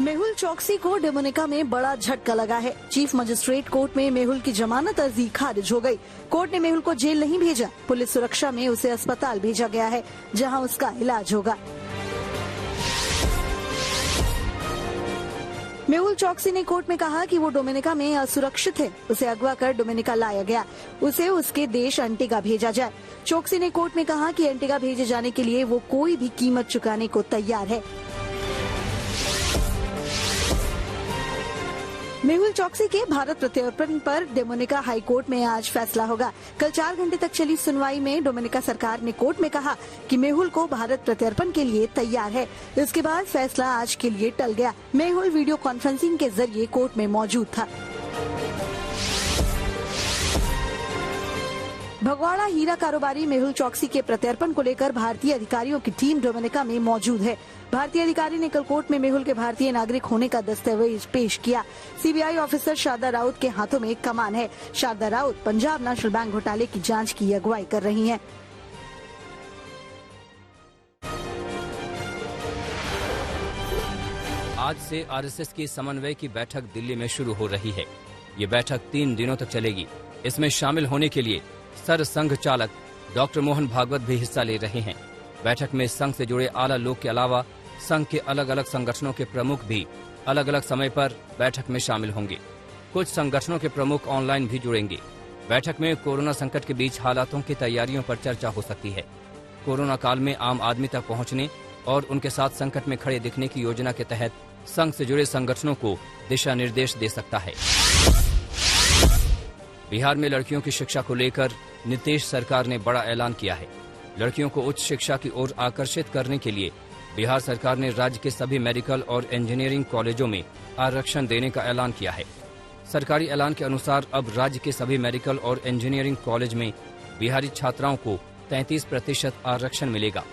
मेहुल चौकसी को डोमिनिका में बड़ा झटका लगा है। चीफ मजिस्ट्रेट कोर्ट में मेहुल की जमानत अर्जी खारिज हो गई। कोर्ट ने मेहुल को जेल नहीं भेजा, पुलिस सुरक्षा में उसे अस्पताल भेजा गया है, जहां उसका इलाज होगा। मेहुल चौकसी ने कोर्ट में कहा कि वो डोमिनिका में असुरक्षित है, उसे अगवा कर डोमिनिका लाया गया, उसे उसके देश एंटीगा भेजा जाए। चौकसी ने कोर्ट में कहा कि एंटीगा भेजे जाने के लिए वो कोई भी कीमत चुकाने को तैयार है। मेहुल चौकसी के भारत प्रत्यर्पण पर डोमिनिका हाई कोर्ट में आज फैसला होगा। कल 4 घंटे तक चली सुनवाई में डोमिनिका सरकार ने कोर्ट में कहा कि मेहुल को भारत प्रत्यर्पण के लिए तैयार है। इसके बाद फैसला आज के लिए टल गया। मेहुल वीडियो कॉन्फ्रेंसिंग के जरिए कोर्ट में मौजूद था। भगवाड़ा हीरा कारोबारी मेहुल चौकसी के प्रत्यर्पण को लेकर भारतीय अधिकारियों की टीम डोमिनिका में मौजूद है। भारतीय अधिकारी ने कल कोर्ट में मेहुल के भारतीय नागरिक होने का दस्तावेज पेश किया। सीबीआई ऑफिसर शारदा राउत के हाथों में कमान है। शारदा राउत पंजाब नेशनल बैंक घोटाले की जांच की अगुवाई कर रही हैं। आज से आरएसएस की समन्वय की बैठक दिल्ली में शुरू हो रही है। ये बैठक 3 दिनों तक चलेगी। इसमें शामिल होने के लिए सर संघ चालक डॉक्टर मोहन भागवत भी हिस्सा ले रहे हैं। बैठक में संघ से जुड़े आला लोग के अलावा संघ के अलग अलग संगठनों के प्रमुख भी अलग अलग समय पर बैठक में शामिल होंगे। कुछ संगठनों के प्रमुख ऑनलाइन भी जुड़ेंगे। बैठक में कोरोना संकट के बीच हालातों की तैयारियों पर चर्चा हो सकती है। कोरोना काल में आम आदमी तक पहुंचने और उनके साथ संकट में खड़े दिखने की योजना के तहत संघ से जुड़े संगठनों को दिशा निर्देश दे सकता है। बिहार में लड़कियों की शिक्षा को लेकर नीतीश सरकार ने बड़ा ऐलान किया है। लड़कियों को उच्च शिक्षा की ओर आकर्षित करने के लिए बिहार सरकार ने राज्य के सभी मेडिकल और इंजीनियरिंग कॉलेजों में आरक्षण देने का ऐलान किया है। सरकारी ऐलान के अनुसार अब राज्य के सभी मेडिकल और इंजीनियरिंग कॉलेज में बिहारी छात्राओं को 33% आरक्षण मिलेगा।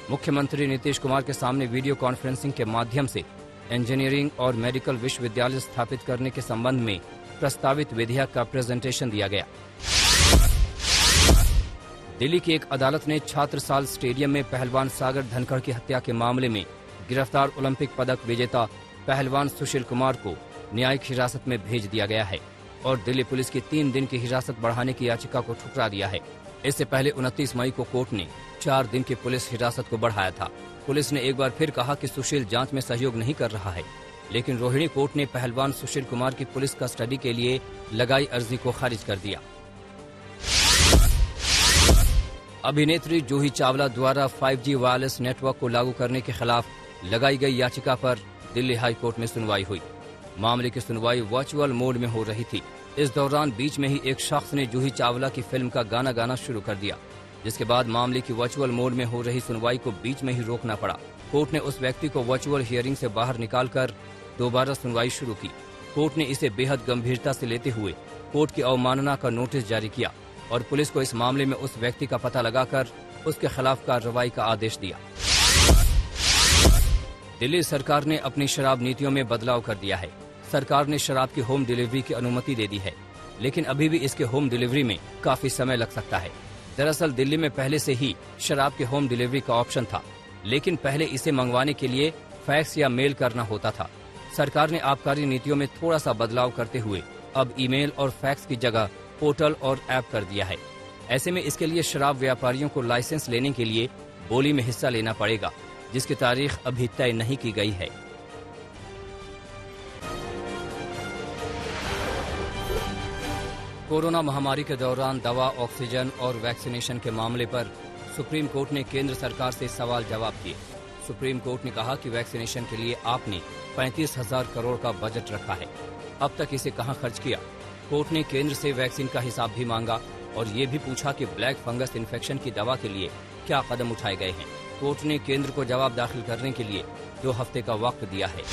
मुख्यमंत्री नीतीश कुमार के सामने वीडियो कॉन्फ्रेंसिंग के माध्यम से इंजीनियरिंग और मेडिकल विश्वविद्यालय स्थापित करने के संबंध में प्रस्तावित विधेयक का प्रेजेंटेशन दिया गया। दिल्ली की एक अदालत ने छात्र साल स्टेडियम में पहलवान सागर धनखड़ की हत्या के मामले में गिरफ्तार ओलंपिक पदक विजेता पहलवान सुशील कुमार को न्यायिक हिरासत में भेज दिया गया है और दिल्ली पुलिस की 3 दिन की हिरासत बढ़ाने की याचिका को ठुकरा दिया है। इससे पहले 29 मई को कोर्ट ने 4 दिन की पुलिस हिरासत को बढ़ाया था। पुलिस ने एक बार फिर कहा कि सुशील जांच में सहयोग नहीं कर रहा है, लेकिन रोहिणी कोर्ट ने पहलवान सुशील कुमार की पुलिस कस्टडी के लिए लगाई अर्जी को खारिज कर दिया। अभिनेत्री जूही चावला द्वारा 5G वायरलेस नेटवर्क को लागू करने के खिलाफ लगाई गई याचिका पर दिल्ली हाई कोर्ट में सुनवाई हुई। मामले की सुनवाई वर्चुअल मोड में हो रही थी। इस दौरान बीच में ही एक शख्स ने जूही चावला की फिल्म का गाना गाना शुरू कर दिया, जिसके बाद मामले की वर्चुअल मोड में हो रही सुनवाई को बीच में ही रोकना पड़ा। कोर्ट ने उस व्यक्ति को वर्चुअल हियरिंग से बाहर निकालकर दोबारा सुनवाई शुरू की। कोर्ट ने इसे बेहद गंभीरता से लेते हुए कोर्ट की अवमानना का नोटिस जारी किया और पुलिस को इस मामले में उस व्यक्ति का पता लगाकर उसके खिलाफ कार्रवाई का आदेश दिया। दिल्ली सरकार ने अपनी शराब नीतियों में बदलाव कर दिया है। सरकार ने शराब की होम डिलीवरी की अनुमति दे दी है, लेकिन अभी भी इसके होम डिलीवरी में काफी समय लग सकता है। दरअसल दिल्ली में पहले से ही शराब के होम डिलीवरी का ऑप्शन था, लेकिन पहले इसे मंगवाने के लिए फैक्स या मेल करना होता था। सरकार ने आबकारी नीतियों में थोड़ा सा बदलाव करते हुए अब ईमेल और फैक्स की जगह पोर्टल और ऐप कर दिया है। ऐसे में इसके लिए शराब व्यापारियों को लाइसेंस लेने के लिए बोली में हिस्सा लेना पड़ेगा, जिसकी तारीख अभी तय नहीं की गई है। कोरोना महामारी के दौरान दवा, ऑक्सीजन और वैक्सीनेशन के मामले पर सुप्रीम कोर्ट ने केंद्र सरकार से सवाल जवाब किए। सुप्रीम कोर्ट ने कहा कि वैक्सीनेशन के लिए आपने 35,000 करोड़ का बजट रखा है, अब तक इसे कहां खर्च किया। कोर्ट ने केंद्र से वैक्सीन का हिसाब भी मांगा और ये भी पूछा कि ब्लैक फंगस इन्फेक्शन की दवा के लिए क्या कदम उठाए गए हैं। कोर्ट ने केंद्र को जवाब दाखिल करने के लिए 2 हफ्ते का वक्त दिया है।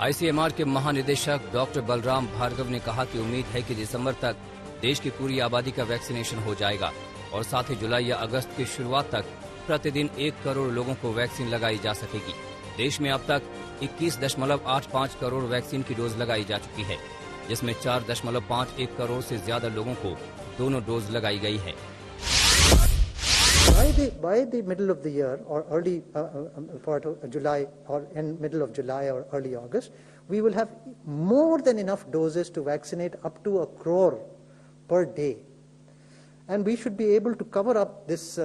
आईसीएमआर के महानिदेशक डॉक्टर बलराम भार्गव ने कहा कि उम्मीद है कि दिसंबर तक देश की पूरी आबादी का वैक्सीनेशन हो जाएगा और साथ ही जुलाई या अगस्त की शुरुआत तक प्रतिदिन 1 करोड़ लोगों को वैक्सीन लगाई जा सकेगी। देश में अब तक 21.85 करोड़ वैक्सीन की डोज लगाई जा चुकी है, जिसमें 4.51 करोड़ से ज्यादा लोगों को दोनों डोज लगाई गई है। By the middle of the year or early part of July or in middle of July or early August, we will have more than enough doses to vaccinate up to 1 crore per day. And we should be able to cover up this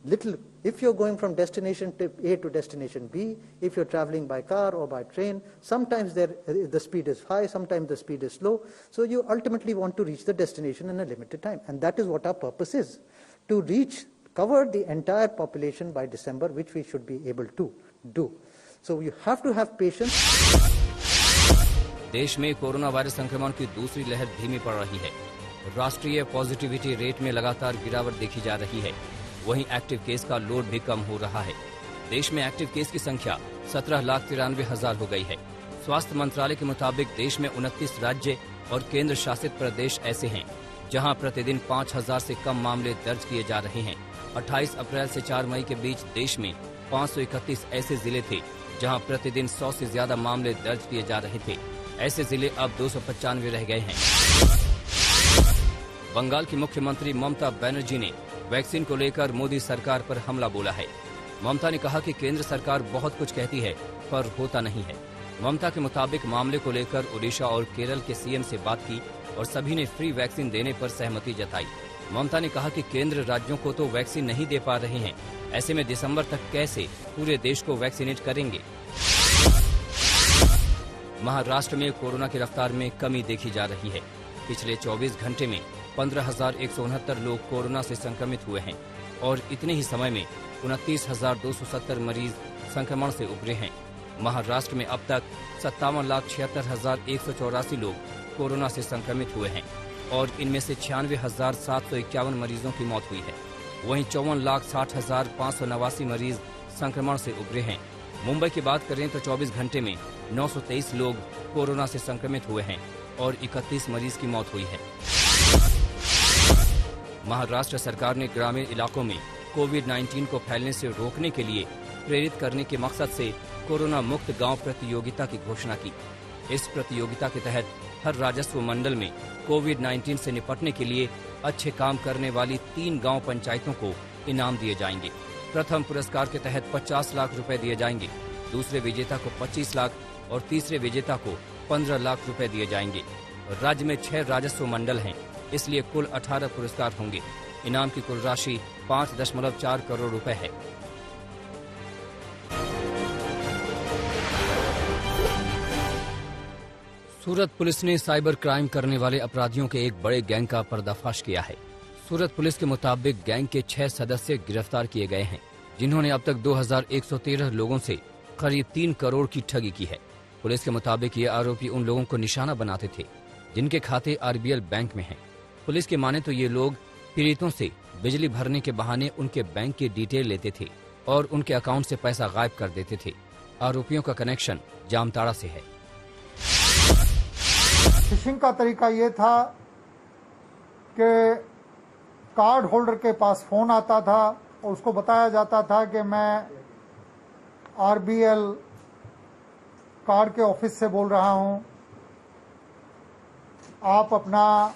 little, if you're going from destination A to destination B, if you're traveling by car or by train, sometimes the speed is high, sometimes the speed is slow. So you ultimately want to reach the destination in a limited time. And that is what our purpose is, to cover the entire population by December, which we should be able to do. So you have to have patience. देश में corona virus संक्रमण की दूसरी लहर धीमी पड़ रही है। राष्ट्रीय पॉजिटिविटी रेट में लगातार गिरावट देखी जा रही है। वहीं एक्टिव केस का लोड भी कम हो रहा है। देश में एक्टिव केस की संख्या 17,93,000 हो गई है। स्वास्थ्य मंत्रालय के मुताबिक देश में 29 राज्य और केंद्र शासित प्रदेश ऐसे हैं जहां प्रतिदिन 5,000 से कम मामले दर्ज किए जा रहे हैं। 28 अप्रैल से 4 मई के बीच देश में 531 ऐसे जिले थे जहां प्रतिदिन 100 से ज्यादा मामले दर्ज किए जा रहे थे। ऐसे जिले अब 295 रह गए हैं। बंगाल की मुख्यमंत्री ममता बनर्जी ने वैक्सीन को लेकर मोदी सरकार पर हमला बोला है। ममता ने कहा कि केंद्र सरकार बहुत कुछ कहती है पर होता नहीं है। ममता के मुताबिक मामले को लेकर ओडिशा और केरल के सीएम से बात की और सभी ने फ्री वैक्सीन देने पर सहमति जताई। ममता ने कहा कि केंद्र राज्यों को तो वैक्सीन नहीं दे पा रहे हैं, ऐसे में दिसंबर तक कैसे पूरे देश को वैक्सीनेट करेंगे। महाराष्ट्र में कोरोना की रफ्तार में कमी देखी जा रही है। पिछले 24 घंटे में 15,169 लोग कोरोना से संक्रमित हुए हैं और इतने ही समय में 29,270 मरीज संक्रमण से उभरे हैं। महाराष्ट्र में अब तक 57,76,184 लोग कोरोना से संक्रमित हुए हैं और इनमें से 96,751 मरीजों की मौत हुई है। वहीं 54,60,589 मरीज संक्रमण से उभरे हैं। मुंबई की बात करें तो 24 घंटे में 923 लोग कोरोना से संक्रमित हुए हैं और 31 मरीज की मौत हुई है। महाराष्ट्र सरकार ने ग्रामीण इलाकों में कोविड-19 को फैलने से रोकने के लिए प्रेरित करने के मकसद से कोरोना मुक्त गांव प्रतियोगिता की घोषणा की। इस प्रतियोगिता के तहत हर राजस्व मंडल में कोविड-19 से निपटने के लिए अच्छे काम करने वाली 3 गांव पंचायतों को इनाम दिए जाएंगे। प्रथम पुरस्कार के तहत 50 लाख रुपए दिए जाएंगे, दूसरे विजेता को 25 लाख और तीसरे विजेता को 15 लाख रुपए दिए जाएंगे। राज्य में 6 राजस्व मंडल हैं, इसलिए कुल 18 पुरस्कार होंगे। इनाम की कुल राशि 5.4 करोड़ रुपए है। सूरत पुलिस ने साइबर क्राइम करने वाले अपराधियों के एक बड़े गैंग का पर्दाफाश किया है। सूरत पुलिस के मुताबिक गैंग के 6 सदस्य गिरफ्तार किए गए हैं, जिन्होंने अब तक 2113 लोगों से करीब 3 करोड़ की ठगी की है। पुलिस के मुताबिक ये आरोपी उन लोगों को निशाना बनाते थे जिनके खाते आरबीएल बैंक में हैं। पुलिस के माने तो ये लोग पीड़ितों से बिजली भरने के बहाने उनके बैंक की डिटेल लेते थे और उनके अकाउंट से पैसा गायब कर देते थे। आरोपियों का कनेक्शन जामताड़ा से है। फिशिंग का तरीका ये था कि कार्ड होल्डर के पास फोन आता था और उसको बताया जाता था कि मैं आरबीएल कार्ड के ऑफिस से बोल रहा हूं, आप अपना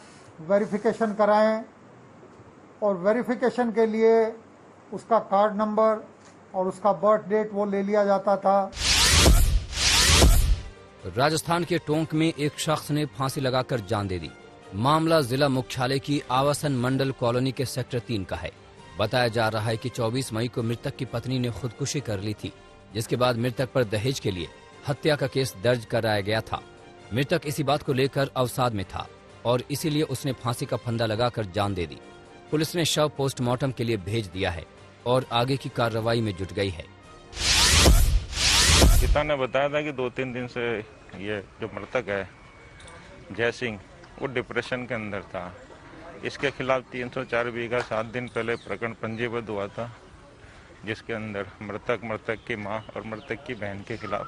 वेरिफिकेशन कराएं और वेरिफिकेशन के लिए उसका कार्ड नंबर और उसका बर्थ डेट वो ले लिया जाता था। राजस्थान के टोंक में एक शख्स ने फांसी लगाकर जान दे दी। मामला जिला मुख्यालय की आवासन मंडल कॉलोनी के सेक्टर 3 का है। बताया जा रहा है कि 24 मई को मृतक की पत्नी ने खुदकुशी कर ली थी, जिसके बाद मृतक पर दहेज के लिए हत्या का केस दर्ज कराया गया था। मृतक इसी बात को लेकर अवसाद में था और इसीलिए उसने फांसी का फंदा लगाकर जान दे दी। पुलिस ने शव पोस्टमार्टम के लिए भेज दिया है और आगे की कार्रवाई में जुट गई है। पिता ने बताया था कि 2-3 दिन से ये जो मृतक है जय सिंह, वो डिप्रेशन के अंदर था। इसके खिलाफ 304 बीघा 7 दिन पहले प्रकरण पंजीबद्ध हुआ था, जिसके अंदर मृतक की मां और मृतक की बहन के खिलाफ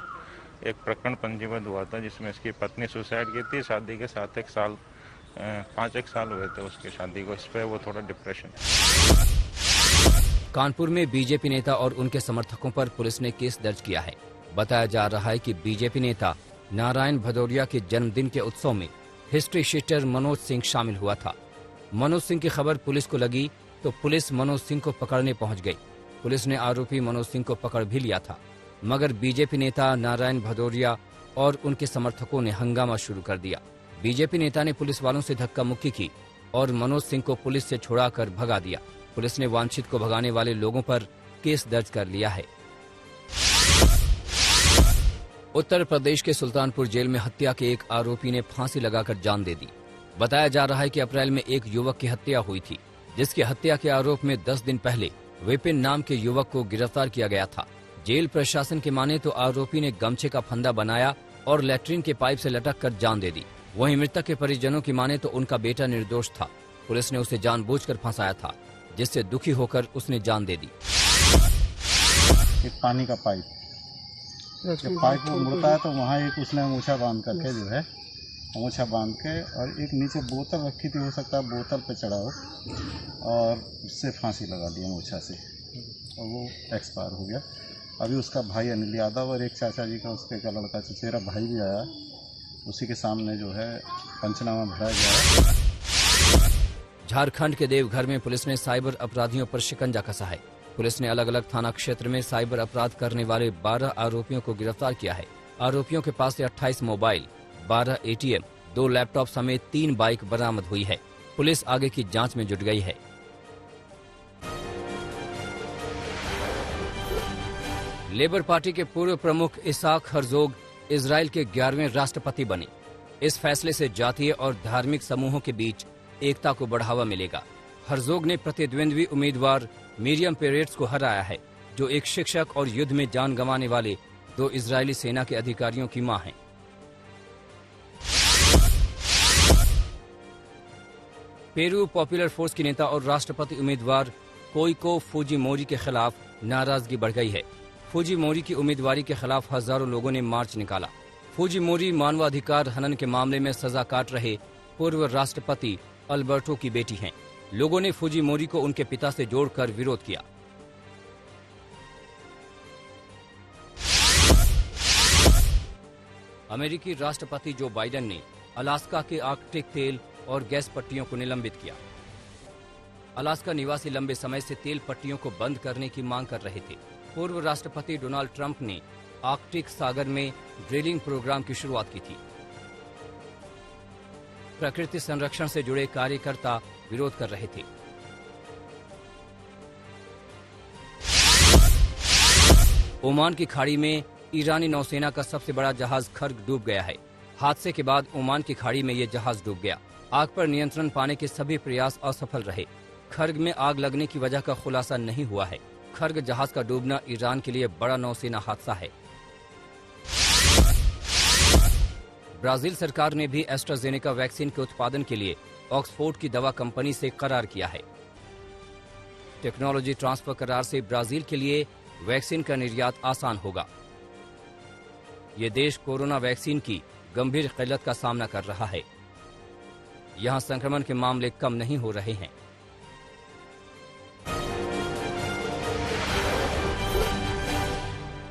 एक प्रकरण पंजीबद्ध हुआ था, जिसमें इसकी पत्नी सुसाइड की थी। शादी के 5 साल हुए थे उसकी शादी को। इस पर वो थोड़ा डिप्रेशन। कानपुर में बीजेपी नेता और उनके समर्थकों पर पुलिस ने केस दर्ज किया है। बताया जा रहा है कि बीजेपी नेता नारायण भदौरिया के जन्मदिन के उत्सव में हिस्ट्री शीटर मनोज सिंह शामिल हुआ था। मनोज सिंह की खबर पुलिस को लगी तो पुलिस मनोज सिंह को पकड़ने पहुंच गई। पुलिस ने आरोपी मनोज सिंह को पकड़ भी लिया था, मगर बीजेपी नेता नारायण भदौरिया और उनके समर्थकों ने हंगामा शुरू कर दिया। बीजेपी नेता ने पुलिस वालों से धक्का मुक्की की और मनोज सिंह को पुलिस से छुड़ाकर भगा दिया। पुलिस ने वांछित को भगाने वाले लोगों पर केस दर्ज कर लिया है। उत्तर प्रदेश के सुल्तानपुर जेल में हत्या के एक आरोपी ने फांसी लगाकर जान दे दी। बताया जा रहा है कि अप्रैल में एक युवक की हत्या हुई थी, जिसकी हत्या के आरोप में 10 दिन पहले विपिन नाम के युवक को गिरफ्तार किया गया था। जेल प्रशासन के माने तो आरोपी ने गमछे का फंदा बनाया और लैट्रिन के पाइप से लटक कर जान दे दी। वहीं मृतक के परिजनों की माने तो उनका बेटा निर्दोष था। पुलिस ने उसे जानबूझकर फंसाया था, जिससे दुखी होकर उसने जान दे दी। एक पानी का पाइप, जब पाइप वो मुड़ता है तो वहाँ एक उसने मूछा बांध करके जो है मूछा बांध के और एक नीचे बोतल रखी थी, हो सकता है बोतल पे चढ़ा हो, और उससे फांसी लगा दिया मूछा से, और वो एक्सपायर हो गया। अभी उसका भाई अनिल यादव और एक चाचा जी का उसके का लड़का चचेरा भाई भी आया, उसी के सामने जो है पंचनामा भरा गया है। झारखंड के देवघर में पुलिस ने साइबर अपराधियों पर शिकंजा कसा है। पुलिस ने अलग अलग थाना क्षेत्र में साइबर अपराध करने वाले 12 आरोपियों को गिरफ्तार किया है। आरोपियों के पास से 28 मोबाइल, 12 एटीएम, 2 लैपटॉप समेत 3 बाइक बरामद हुई है। पुलिस आगे की जांच में जुट गई है। लेबर पार्टी के पूर्व प्रमुख इसाक हर्जोग इजराइल के 11वें राष्ट्रपति बने। इस फैसले से जातीय और धार्मिक समूहों के बीच एकता को बढ़ावा मिलेगा। हर्जोग ने प्रतिद्वंद्वी उम्मीदवार मिरियम पेरेट्स को हराया है, जो एक शिक्षक और युद्ध में जान गंवाने वाले 2 इजरायली सेना के अधिकारियों की मां हैं। पेरू पॉपुलर फोर्स की नेता और राष्ट्रपति उम्मीदवार कोइको फुजिमोरी के खिलाफ नाराजगी बढ़ गई है। फुजिमोरी की उम्मीदवारी के खिलाफ हजारों लोगों ने मार्च निकाला। फुजिमोरी मानवाधिकार हनन के मामले में सजा काट रहे पूर्व राष्ट्रपति अल्बर्टो की बेटी हैं। लोगों ने फुजिमोरी को उनके पिता से जोड़कर विरोध किया। अमेरिकी राष्ट्रपति जो बाइडेन ने अलास्का के आर्कटिक तेल और गैस पट्टियों को निलंबित किया। अलास्का निवासी लंबे समय से तेल पट्टियों को बंद करने की मांग कर रहे थे। पूर्व राष्ट्रपति डोनाल्ड ट्रंप ने आर्कटिक सागर में ड्रिलिंग प्रोग्राम की शुरुआत की थी। प्रकृति संरक्षण से जुड़े कार्यकर्ता विरोध कर रहे थे। ओमान की खाड़ी में ईरानी नौसेना का सबसे बड़ा जहाज खर्ग डूब गया है। हादसे के बाद ओमान की खाड़ी में यह जहाज डूब गया। आग पर नियंत्रण पाने के सभी प्रयास असफल रहे। खर्ग में आग लगने की वजह का खुलासा नहीं हुआ है। खर्ग जहाज का डूबना ईरान के लिए बड़ा नौसेना हादसा है। ब्राजील सरकार ने भी एस्ट्राजेनेका वैक्सीन के उत्पादन के लिए ऑक्सफोर्ड की दवा कंपनी से करार किया है। टेक्नोलॉजी ट्रांसफर करार से ब्राजील के लिए वैक्सीन का निर्यात आसान होगा। ये देश कोरोना वैक्सीन की गंभीर किल्लत का सामना कर रहा है। यहां संक्रमण के मामले कम नहीं हो रहे हैं।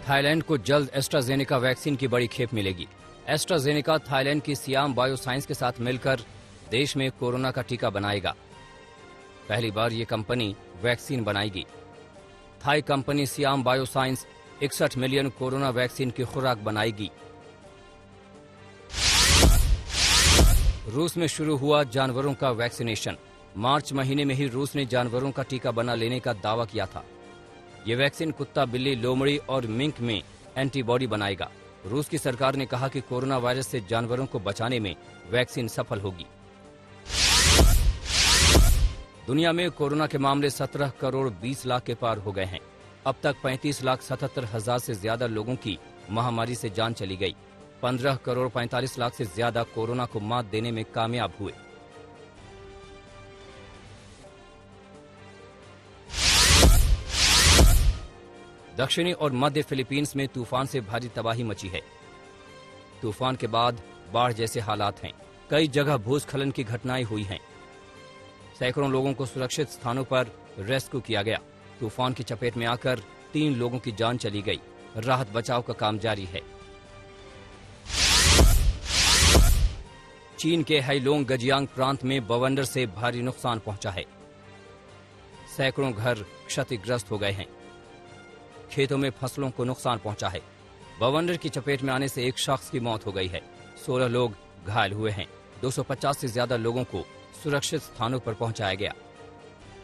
थाईलैंड को जल्द एस्ट्राजेनेका वैक्सीन की बड़ी खेप मिलेगी। एस्ट्राजेनेका थाईलैंड की सियाम बायोसाइंस के साथ मिलकर देश में कोरोना का टीका बनाएगा। पहली बार ये कंपनी वैक्सीन बनाएगी। Thai company Siam Bioscience 61 million corona vaccine की खुराक बनाएगी। रूस में शुरू हुआ जानवरों का वैक्सीनेशन। मार्च महीने में ही रूस ने जानवरों का टीका बना लेने का दावा किया था। ये वैक्सीन कुत्ता, बिल्ली, लोमड़ी और मिंक में एंटीबॉडी बनाएगा। रूस की सरकार ने कहा कि कोरोना वायरस से जानवरों को बचाने में वैक्सीन सफल होगी। दुनिया में कोरोना के मामले 17 करोड़ 20 लाख के पार हो गए हैं। अब तक 35,77,000 से ज्यादा लोगों की महामारी से जान चली गई। 15 करोड़ 45 लाख से ज्यादा कोरोना को मात देने में कामयाब हुए। दक्षिणी और मध्य फिलीपींस में तूफान से भारी तबाही मची है। तूफान के बाद बाढ़ जैसे हालात हैं। कई जगह भूस्खलन की घटनाएं हुई हैं। सैकड़ों लोगों को सुरक्षित स्थानों पर रेस्क्यू किया गया। तूफान की चपेट में आकर 3 लोगों की जान चली गई। राहत बचाव का काम जारी है। चीन के हैलोंग गजियांग प्रांत में बवंडर से भारी नुकसान पहुंचा है। सैकड़ों घर क्षतिग्रस्त हो गए हैं। खेतों में फसलों को नुकसान पहुंचा है। बवंडर की चपेट में आने से एक शख्स की मौत हो गई है। 16 लोग घायल हुए हैं। 250 से ज्यादा लोगों को सुरक्षित स्थानों पर पहुंचाया गया।